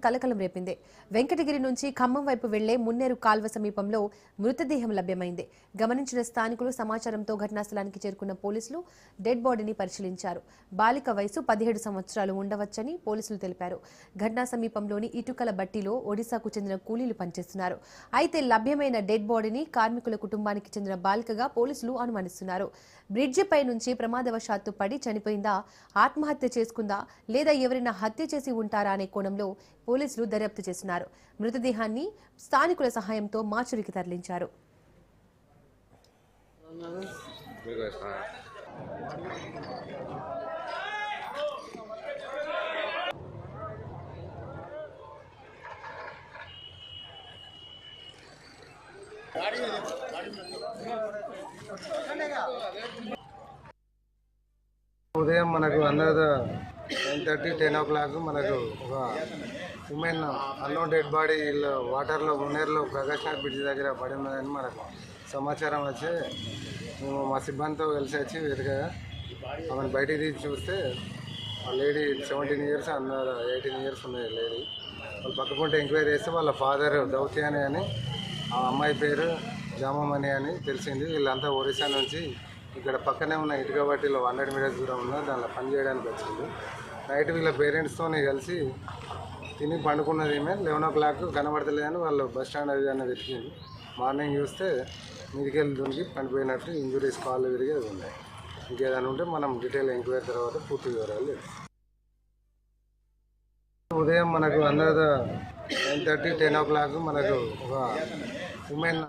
కలకలం రేపింది. వెంకటగిరి నుంచి ఖమ్మం వైపు వెళ్లే మున్నేరు కాల్వ సమీపంలో మృతదేహం లభ్యమైంది. గమనించిన స్థానికులు సమాచారంతో ఘటనా స్థలానికి చేరుకున్న పోలీసులు డెడ్ బాడీని పరిశీలించారు. బాలిక వయసు 17 సంవత్సరాలు ఉండవచ్చని పోలీసులు తెలిపారు. ఘటనా సమీపంలోని ఇటుకల బట్టిలో ఒడిశాకు చెందిన కూలీలు పనిచేస్తున్నారు. అయితే లభ్యమైన డెడ్ బాడీని కార్మికుల కుటుంబానికి చెందిన బాలికగా పోలీసులు అనుమానిస్తున్నారు. బ్రిడ్జిపై నుంచి ప్రమాదవశాత్తు పడి చనిపోయిందా, ఆత్మహత్య చేసుకుందా లేదా ఎవరైనా హత్య చేసి ఉంటారా అనే కోణంలో పోలీసులు దర్యాప్తు చేస్తున్నారు. మృతదేహాన్ని స్థానికుల సహాయంతో మార్చురికి తరలించారు. ఉదయం మనకు అందరూ 9:30, 10 o'clock మనకు ఒక ఉమెన్ అన్నోన్ డెడ్ బాడీ వాటర్లో మున్నేరులో ప్రకాష్ నగర్ బ్రిడ్జ్ దగ్గర పడి ఉన్నదని మనకు సమాచారం వచ్చి మేము మా సిబ్బందితో కలిసి వచ్చి వెతకగా ఆమెను బయటికి తీసి చూస్తే ఆ లేడీ 17 years అన్నారు, 18 years ఉన్నది లేడీ. వాళ్ళు పక్కకుంటే ఎంక్వైరీ చేస్తే వాళ్ళ ఫాదర్ దౌత్యాని అని, ఆ అమ్మాయి పేరు జామమణి అని తెలిసింది. వీళ్ళంతా ఒరిస్సా నుంచి ఇక్కడ పక్కనే ఉన్న ఇటుక బట్టిలో 100 meters దూరం ఉన్న దానిలో పని చేయడానికి వచ్చింది. నైట్ వీళ్ళ పేరెంట్స్తో కలిసి తిని పండుకున్నది. ఈమె 11 o'clock కనబడతలేదని వాళ్ళు బస్ స్టాండ్ అది అని వెతికింది. మార్నింగ్ చూస్తే మీదికెళ్ళి దునికి పడిపోయినట్టు ఇంజురీస్ కాళ్ళు విరిగి అది ఉన్నాయి. ఇంకేదైనా ఉంటే మనం డీటెయిల్ ఎంక్వైరీ తర్వాత పూర్తి వివరాలు. ఉదయం మనకు అందరూ 9:30, 10 o'clock మనకు ఒక ఉమెన్